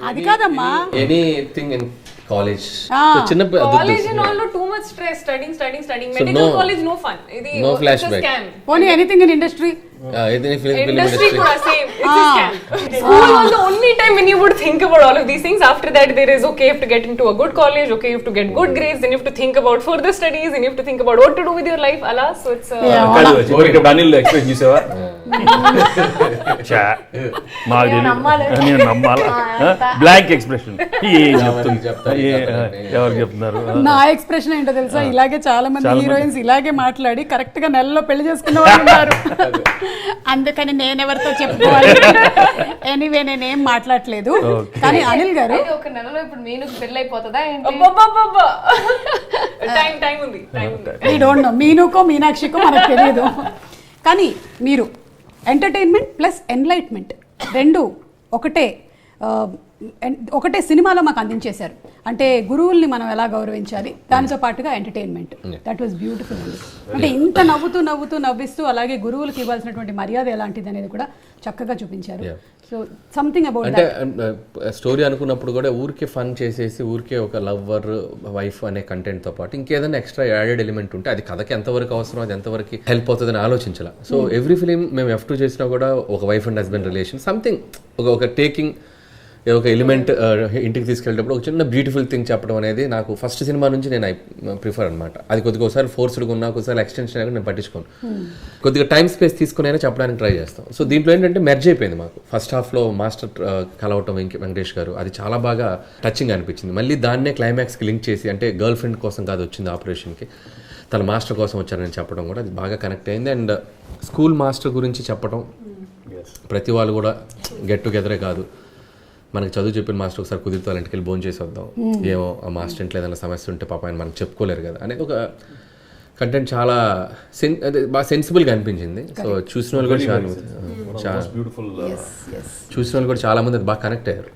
అది కాదమ్మా anything in college చిన్న College and all, no, too much stress, studying. Medical college, no fun. No it's a flashback. scam. పోనీ anything in industry Industry kuda same. It's a scam. School was the only time when you would think about all of these things. After that, there is okay, you have to get into a good college, okay, you have to get good grades, then you have to think about further studies, and you have to think about what to do with your life. Alas, so it's Anil express చూసావా మాకు నేను నమ్మాలా blank expression ఎవరు చెప్తున్నారు నా expression ఏంటో తెలుసా, ఇలాగే చాలా మంది హీరోయిన్స్ ఇలాగే మాట్లాడి కరెక్ట్ గా నెలలో పెళ్లి చేసుకున్న వాళ్ళు ఉన్నారు. అందుకని నేనెవరితో చెప్పుకోవాలి. ఎనీవే నేనేం మాట్లాడలేదు. కానీ అనిల్ గారు ఒక నెలలో ఇప్పుడు మీనుకు పెళ్లి అయిపోతుందా time ఉంది. వీ డోంట్ నో, మీనుకో మీనాక్షికో మనకు తెలియదు. కానీ మీరు ఎంటర్టైన్మెంట్ ప్లస్ ఎన్లైట్మెంట్ రెండు ఒకటే సినిమాలో మాకు అందించేశారు. అంటే గురువుల్ని మనం ఎలా గౌరవించాలి, దానితో పాటుగా ఎంటర్టైన్మెంట్, దట్ వాస్ బ్యూటిఫుల్. అంటే ఇంత నవ్విస్తూ అలాగే గురువులకు ఇవ్వాల్సినటువంటి మర్యాద ఎలాంటిది అనేది కూడా చక్కగా చూపించారు. సో సంథింగ్ అబౌట్ అంటే స్టోరీ అనుకున్నప్పుడు కూడా ఊరికే ఫన్ చేసేసి ఊరికే ఒక లవ్వర్ వైఫ్ అనే కంటెంట్తో పాటు ఇంకేదైనా ఎక్స్ట్రా యాడెడ్ ఎలిమెంట్ ఉంటే అది కథకి ఎంతవరకు అవసరం, అది ఎంతవరకు హెల్ప్ అవుతుందని ఆలోచించాల. సో ఎవ్రీ ఫిలిం మేము F2 చేసినా కూడా ఒక wife and husband relation something ఒక టేకింగ్ ఒక ఎలిమెంట్ ఇంటికి తీసుకెళ్ళేటప్పుడు ఒక చిన్న బ్యూటిఫుల్ థింగ్ చెప్పడం అనేది నాకు ఫస్ట్ సినిమా నుంచి నేను ప్రిఫర్ అనమాట. అది కొద్దిగా ఒకసారి ఫోర్స్డ్గా ఉన్నా, ఒకసారి ఎక్స్టెన్షన్ అయినా నేను పట్టించుకోను. కొద్దిగా టైం స్పేస్ తీసుకునైనా చెప్పడానికి ట్రై చేస్తాం. సో దీంట్లో ఏంటంటే మెర్జ్ అయిపోయింది మాకు. ఫస్ట్ హాఫ్లో మాస్టర్ కలవటం వెంకటేష్ గారు, అది చాలా బాగా టచింగ్ అనిపించింది. మళ్ళీ దాన్నే క్లైమాక్స్కి లింక్ చేసి, అంటే గర్ల్ ఫ్రెండ్ కోసం కాదు వచ్చింది ఆపరేషన్కి, తన మాస్టర్ కోసం వచ్చారని చెప్పడం కూడా అది బాగా కనెక్ట్ అయింది. అండ్ స్కూల్ మాస్టర్ గురించి చెప్పడం, ప్రతి వాళ్ళు కూడా గెట్ టుగెదరే కాదు, మనకి చదువు చెప్పిన మాస్టర్ ఒకసారి కుదిరితే వాళ్ళ ఇంటికి వెళ్ళి భోజనం చేసి వద్దాం, ఏమో ఆ మాస్టర్ ఇంట్లో ఏదైనా సమస్య ఉంటే పాప ఆయన మనకు చెప్పుకోలేరు కదా అనేది ఒక కంటెంట్ చాలా బాగా సెన్సిబుల్గా అనిపించింది. సో చూసిన వాళ్ళు కూడా చాలా మంది అది బాగా కనెక్ట్ అయ్యారు.